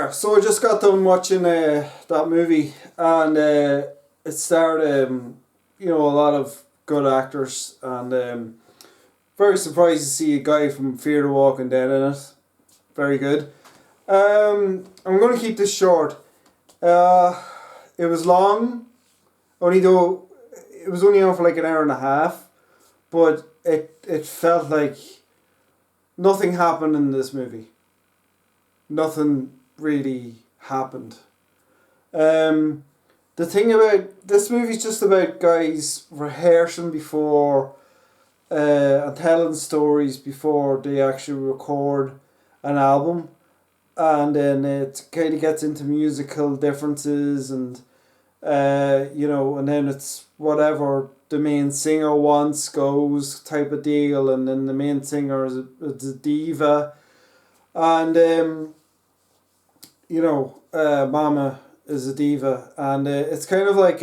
there. So I just got done watching that movie, and it starred, a lot of good actors, and very surprised to see a guy from Fear the Walking Dead in it. Very good. I'm going to keep this short. It was long, only though it was only on for like an hour and a half, but it felt like nothing happened in this movie. Nothing really happened. The thing about this movie is just about guys rehearsing before and telling stories before they actually record an album, and then it kind of gets into musical differences and and then it's whatever the main singer wants goes type of deal, and then the main singer is a diva, and Mama is a diva, and it's kind of like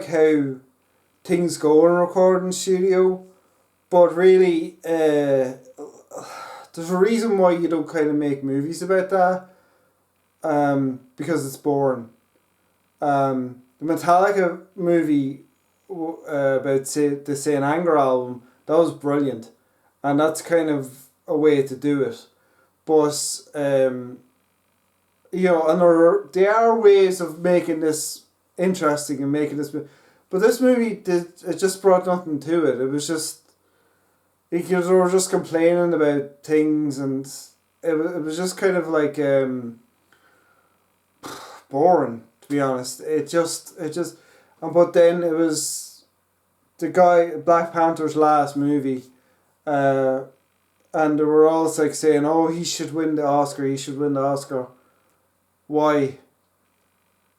how things go in a recording studio, but really there's a reason why you don't kind of make movies about that, because it's boring. The Metallica movie about the Saint Anger album, that was brilliant, and that's kind of a way to do it. But and there are ways of making this interesting and making this, but this movie it just brought nothing to it. It was just because they were just complaining about things, and it was just kind of like boring, to be honest. But then it was the guy Black Panther's last movie, and they were all like saying, "Oh, he should win the Oscar. He should win the Oscar." Why?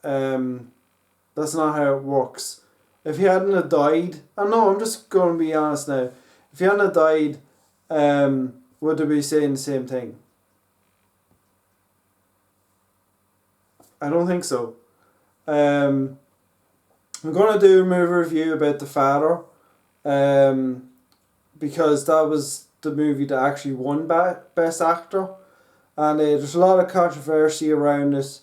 That's not how it works. If he hadn't have died, I'm just going to be honest now. If he hadn't have died, would they be saying the same thing? I don't think so. I'm going to do a movie review about The Father, because that was the movie that actually won Best Actor, and there's a lot of controversy around it,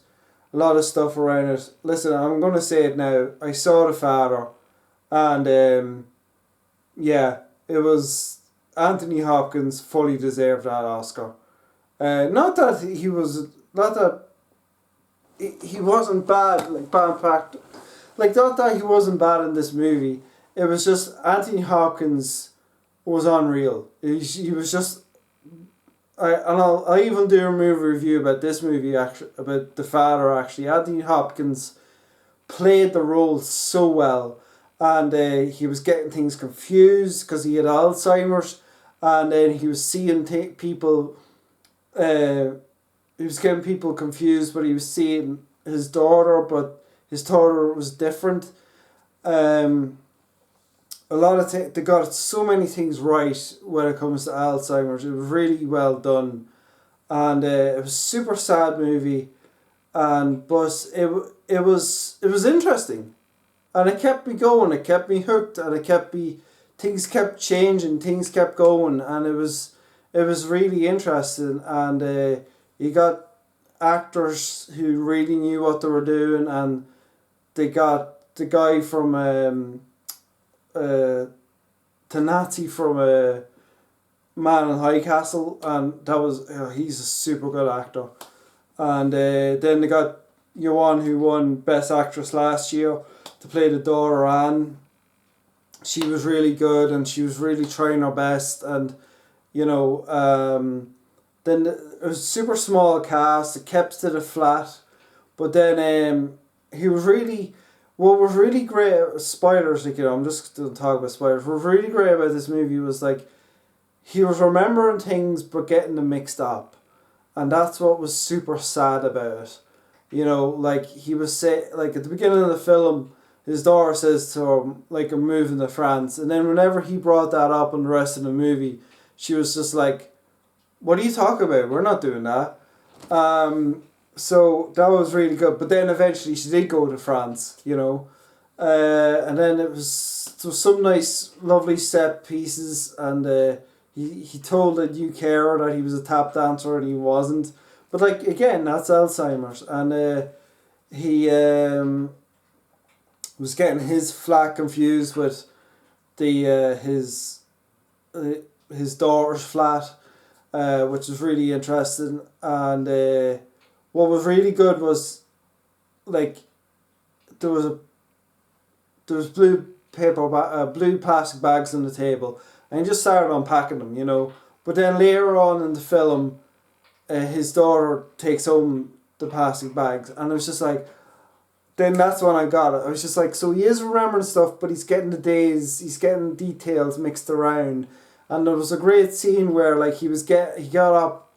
a lot of stuff around it. Listen, I'm going to say it now. I saw The Father, and it was Anthony Hopkins fully deserved that Oscar. Not that he wasn't bad, like bad fact, like not that he wasn't bad in this movie. It was just Anthony Hopkins was unreal. He was just. I'll even do a movie review about this movie, actually, about The Father. Actually, Anthony Hopkins played the role so well, and he was getting things confused because he had Alzheimer's, and then he was seeing people. He was getting people confused, but he was seeing his daughter, but his daughter was different. A lot of they got so many things right when it comes to Alzheimer's. It was really well done, and it was a super sad movie, but it was interesting, and it kept me going. It kept me hooked, and things kept changing, things kept going, and it was really interesting, and you got actors who really knew what they were doing, and they got the guy from Tenati from Man in High Castle, and that was he's a super good actor, and then they got Yuan, who won Best Actress last year, to play the daughter Anne. She was really good, and she was really trying her best, and then it was a super small cast. It kept to the flat, but then he was really. What was really great, spoilers, I'm just going to talk about spoilers. What was really great about this movie was like he was remembering things but getting them mixed up, and that's what was super sad about it. Like he was like at the beginning of the film, his daughter says to him, like, "I'm moving to France," and then whenever he brought that up in the rest of the movie, she was just like, "What are you talking about? We're not doing that." So that was really good, but then eventually she did go to France, and then there was some nice, lovely set pieces, and he told a new carer that he was a tap dancer and he wasn't, But like again, that's Alzheimer's, and he was getting his flat confused with the uh, his daughter's flat, which was really interesting. And what was really good was like there was a there was blue plastic bags on the table, and he just started unpacking them, you know. But then later on in the film, his daughter takes home the plastic bags, and it was just like, then that's when I got it. I was just like, so he is remembering stuff, but he's getting the days, he's getting details mixed around. And there was a great scene where like he got up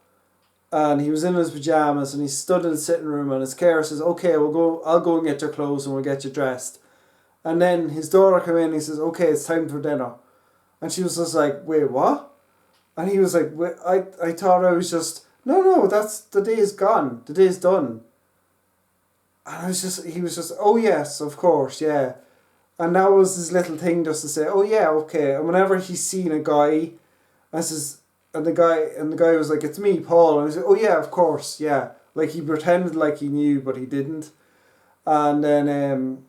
and he was in his pajamas and he stood in the sitting room and his carer says, okay, I'll go and get your clothes and we'll get you dressed. And then his daughter came in and he says, okay, it's time for dinner. And she was just like, wait, what? And he was like, wait, I thought I was just, no, that's, the day is gone. The day is done. And he was just, oh yes, of course, yeah. And that was his little thing just to say, oh yeah, okay. And whenever he's seen a guy, and the guy was like, it's me, Paul. And he said, oh yeah, of course, yeah. Like he pretended like he knew, but he didn't. And then,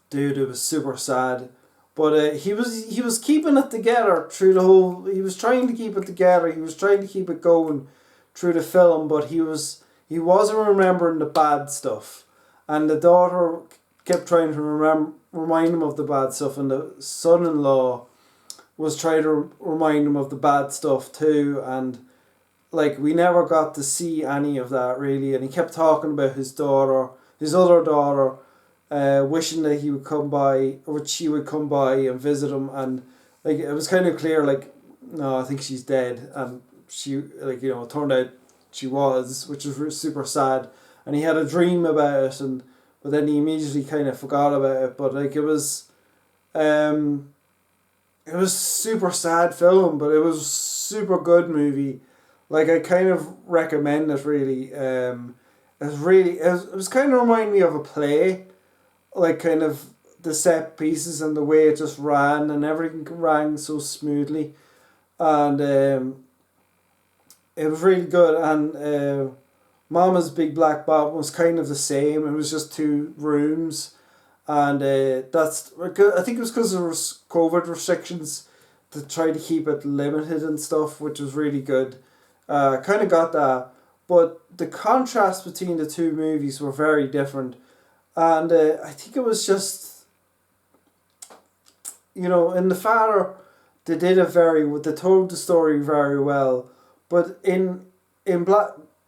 dude, it was super sad. But he was keeping it together through the whole. He was trying to keep it together. He was trying to keep it going through the film, but he wasn't remembering the bad stuff, and the daughter kept trying to remind him of the bad stuff, and the son-in-law was trying to remind him of the bad stuff too, and like we never got to see any of that really, and he kept talking about his other daughter, wishing that he would come by, or she would come by and visit him, and like it was kind of clear like, no, I think she's dead, and she, like, you know, it turned out she was, which was super sad, and he had a dream about it, but then he immediately kind of forgot about it. But like it was super sad film, but it was super good movie. Like I kind of recommend it really. It was kind of remind me of a play, like kind of the set pieces and the way it just ran and everything ran so smoothly, and it was really good. And Mama's Big Black Bottom was kind of the same. It was just 2 rooms, and that's, I think it was because there was COVID restrictions to try to keep it limited and stuff, which was really good. Kind of got that, but the contrast between the 2 movies were very different, and I think it was just, you know, in The Father they they told the story very well, but in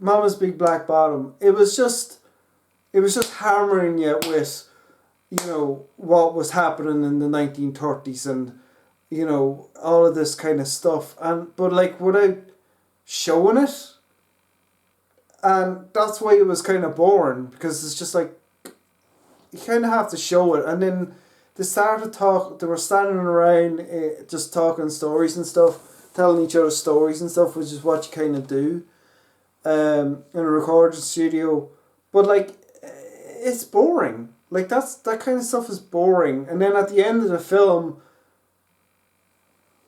Mama's Big Black Bottom, it was just hammering you with, you know, what was happening in the 1930s and, you know, all of this kind of stuff, and but like without showing it, and that's why it was kind of boring, because it's just like you kind of have to show it. And then they were standing around just talking stories and stuff, telling each other stories and stuff, which is what you kind of do in a recording studio. But like it's boring. Like that kind of stuff is boring. And then at the end of the film,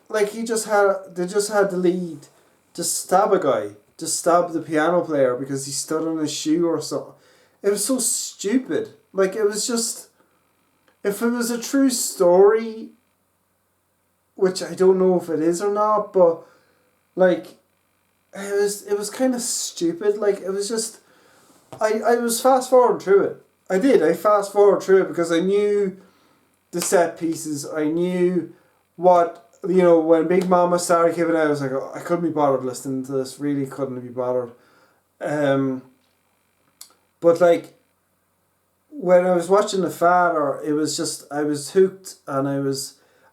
like they just had the lead just stab a guy, just stab the piano player because he stood on his shoe or something. It was so stupid. Like it was just, if it was a true story, which I don't know if it is or not, but like it was kind of stupid. Like it was just, I was fast forwarding through it. I fast forward through it because I knew the set pieces. I knew what, you know, when Big Mama started giving out, I was like, oh, I couldn't be bothered listening to this. Really couldn't be bothered. But like when I was watching The Father, it was just, I was hooked, and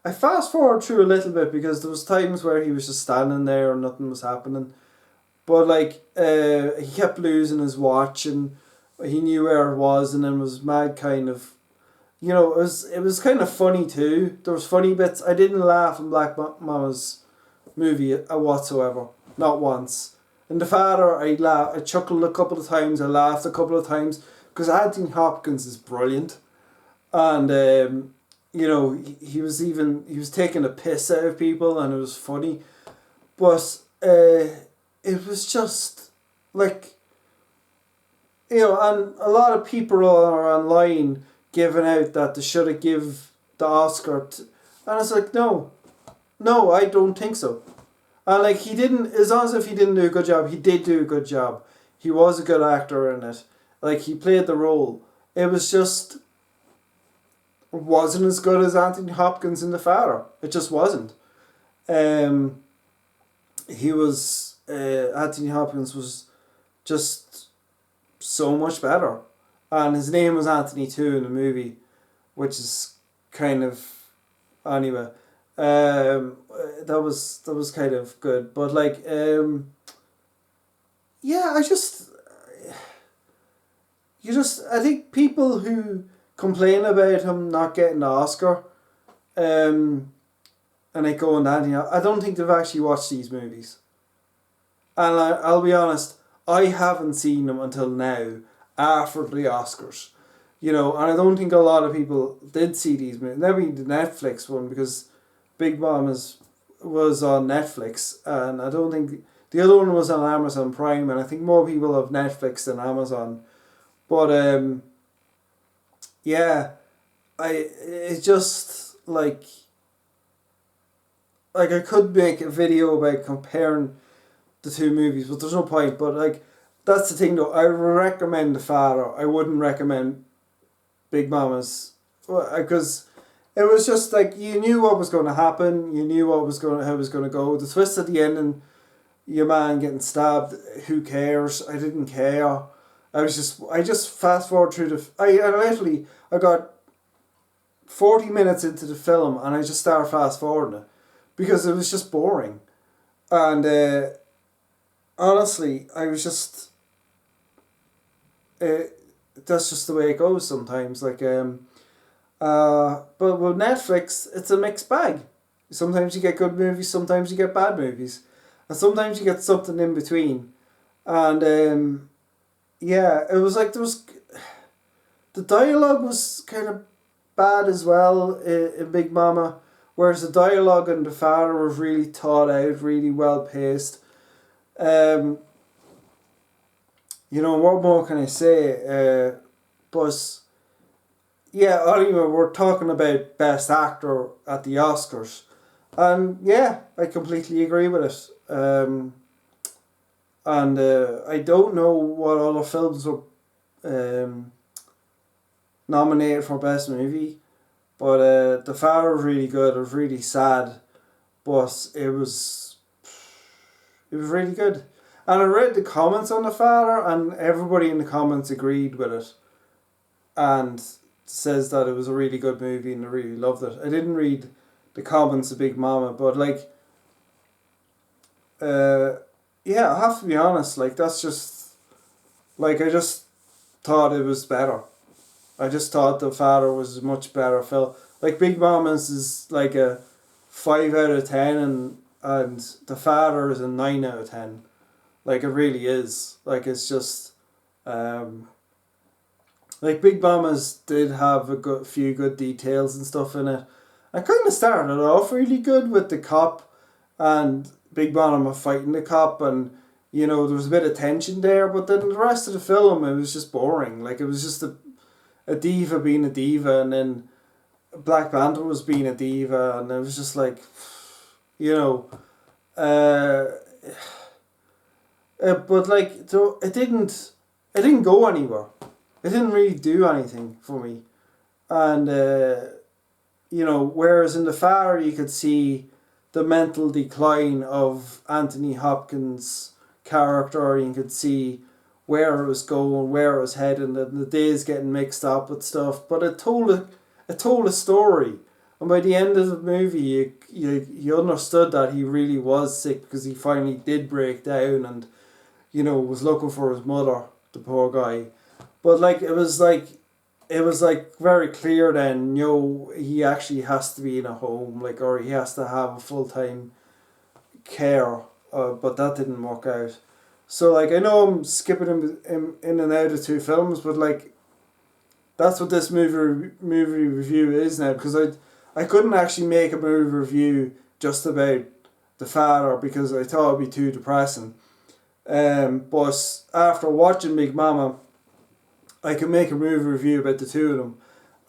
I fast forward through a little bit because there was times where he was just standing there and nothing was happening. But like he kept losing his watch, and he knew where it was, and then was mad kind of, you know, it was kind of funny too. There was funny bits. I didn't laugh in Black Mama's movie whatsoever, not once. In The Father, I chuckled a couple of times. I laughed a couple of times because Anthony Hopkins is brilliant, and you know, he was taking a piss out of people, and it was funny, but it was just like, and a lot of people are online giving out that they should have give the Oscar and it's like, no, I don't think so. And like he didn't, it's not as if he didn't do a good job. He did do a good job. He was a good actor in it. Like he played the role. It was just wasn't as good as Anthony Hopkins in The Father. It just wasn't. Um, he was Anthony Hopkins was just so much better, and his name was Anthony too in the movie, which is kind of anyway. That was kind of good, but like yeah, I think people who complain about him not getting the Oscar, um, and they go on Anthony, I don't think they've actually watched these movies. And I'll be honest, I haven't seen them until now, after the Oscars. And I don't think a lot of people did see these movies. Maybe the Netflix one, because Big Mom was on Netflix, and I don't think the other one was on Amazon Prime, and I think more people have Netflix than Amazon. But yeah, it's just like I could make a video about comparing the two movies, but there's no point. But like that's the thing though. I would recommend The Father. I wouldn't recommend Big Mama's, because it was just like you knew what was going to happen. You knew how it was going to go. The twist at the end and your man getting stabbed. Who cares? I didn't care. I just fast forward through I got 40 minutes into the film and I just started fast forwarding it because it was just boring. And honestly, I was just that's just the way it goes sometimes. But with Netflix, it's a mixed bag. Sometimes you get good movies, sometimes you get bad movies, and sometimes you get something in between. And yeah, it was like the dialogue was kind of bad as well in Big Mama, whereas the dialogue in The Father was really thought out, really well paced. Um, what more can I say? But yeah, anyway, we're talking about Best Actor at the Oscars. And yeah, I completely agree with it. And I don't know what other films were um, nominated for Best Movie, but The Father was really good. It was really sad, but it was really good. And I read the comments on The Father, and everybody in the comments agreed with it, and says that it was a really good movie and they really loved it. I didn't read the comments of Big Mama, but yeah, I have to be honest. That's just I just thought it was better. I just thought The Father was a much better film. Big Mama's is like a 5 out of 10, and The Father is a 9 out of 10. It really is. It's just Big Mama's did have a few good details and stuff in it. I kind of started off really good with the cop and Big Mama fighting the cop, and there was a bit of tension there, but then the rest of the film it was just boring. It was just a diva being a diva, and then Black Panther was being a diva, and it was just but so it didn't go anywhere. It didn't really do anything for me, and whereas in The Father you could see the mental decline of Anthony Hopkins' character, you could see where it was going, where it was heading, and the days getting mixed up with stuff. But it told a story, and by the end of the movie, you understood that he really was sick because he finally did break down and was looking for his mother, the poor guy. But it was very clear then, he actually has to be in a home, or he has to have a full-time care, but that didn't work out. So I know I'm skipping in and out of two films, but that's what this movie review is now, because I couldn't actually make a movie review just about The Father because I thought it'd be too depressing. But after watching Big Mama, I can make a movie review about the two of them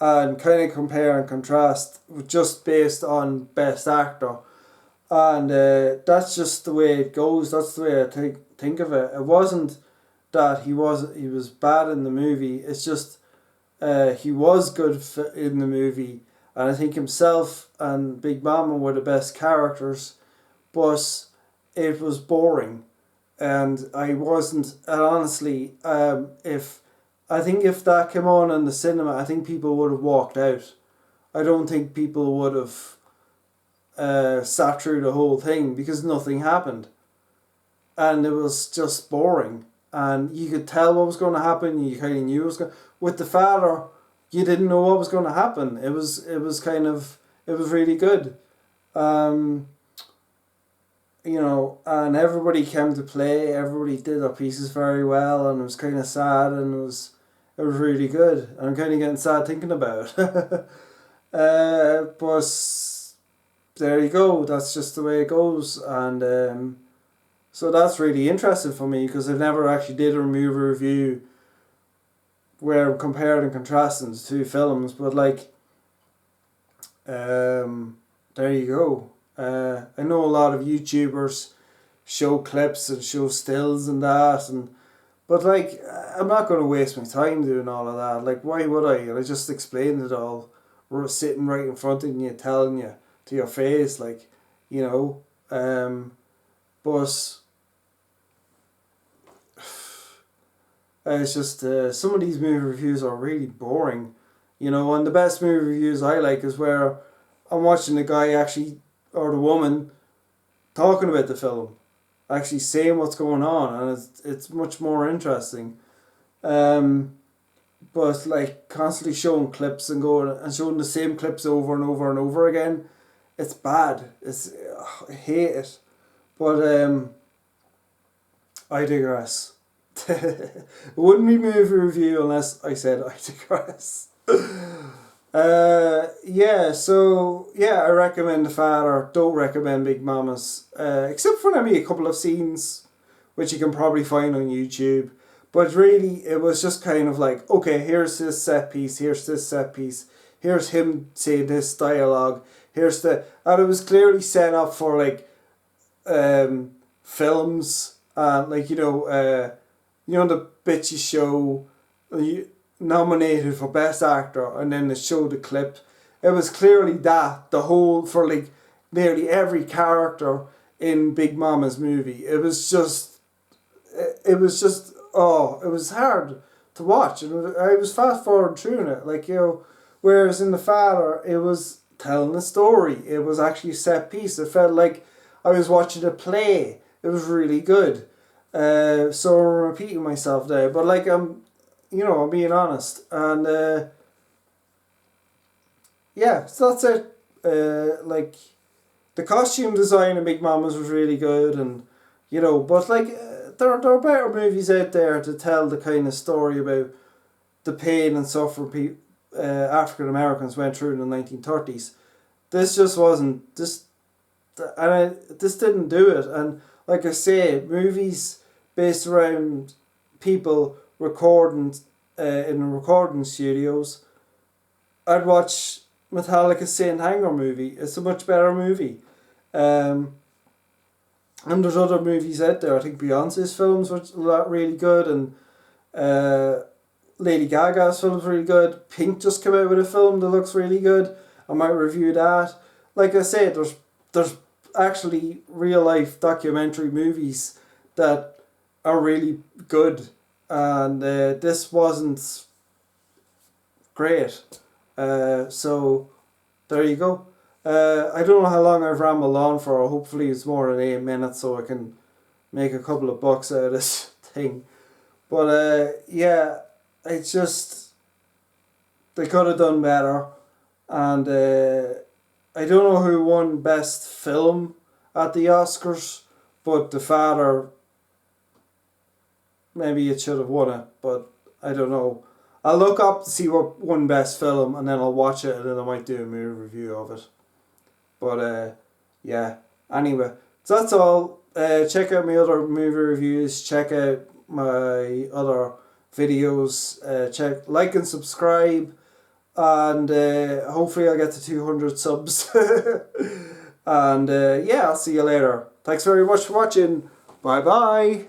and kind of compare and contrast just based on best actor. And that's just the way it goes. That's the way I think of it. It wasn't that he was bad in the movie. It's just he was good in the movie, and I think himself and Big Mama were the best characters, but it was boring, and I wasn't. And honestly, if I think if that came on in the cinema, I think people would have walked out. I don't think people would have sat through the whole thing because nothing happened, and it was just boring. And you could tell what was going to happen. You kind of knew it was going. With the father, you didn't know what was going to happen. It was really good. Um, and everybody came to play. Everybody did their pieces very well, and it was kind of sad, and it was really good. I'm kind of getting sad thinking about it. But there you go. That's just the way it goes, and so that's really interesting for me because I've never actually did a movie review where I'm comparing and contrasting the two films. But there you go. I know a lot of YouTubers show clips and show stills and that, but I'm not going to waste my time doing all of that. Like, why would I? And I just explained it all. We're sitting right in front of you, telling you to your face, but it's just some of these movie reviews are really boring, and the best movie reviews I like is where I'm watching the guy actually, or the woman, talking about the film, actually saying what's going on, and it's much more interesting. But constantly showing clips and showing the same clips over and over and over again, it's bad. I hate it. But I digress. It wouldn't be movie review unless I said I digress. I recommend The Father. Don't recommend Big Mamas, except for maybe a couple of scenes, which you can probably find on YouTube. But really, it was just kind of like, okay, here's this set piece, here's this set piece, here's him saying this dialogue, and it was clearly set up for films, the bitchy show, nominated for best actor, and then they showed the clip. It was clearly that the whole for nearly every character in Big Mama's movie. It was just it was hard to watch, and I was fast forward through it, whereas in The Father it was telling a story. It was actually a set piece. It felt like I was watching a play. It was really good. So I'm repeating myself there, but I'm being honest, and so that's it. The costume design in Big Mama's was really good, and but there are better movies out there to tell the kind of story about the pain and suffering African Americans went through in the 1930s. This just wasn't this, and this didn't do it. And like I say, movies based around people recording in recording studios. I'd watch Metallica's Saint Anger movie. It's a much better movie. And there's other movies out there. I think Beyonce's films were really good, and Lady Gaga's film's really good. Pink just came out with a film that looks really good. I might review that. Like I said, there's actually real life documentary movies that are really good, and this wasn't great. So there you go. I don't know how long I've rambled on for. Hopefully it's more than 8 minutes, so I can make a couple of bucks out of this thing. But it's just they could have done better, and I don't know who won best film at the Oscars, but The Father, maybe it should have won it, but I don't know. I'll look up to see what won best film, and then I'll watch it, and then I might do a movie review of it. But anyway, so that's all. Check out my other movie reviews. Check out my other videos. Check, like and subscribe, and hopefully I'll get to 200 subs. And yeah, I'll see you later. Thanks very much for watching. Bye bye.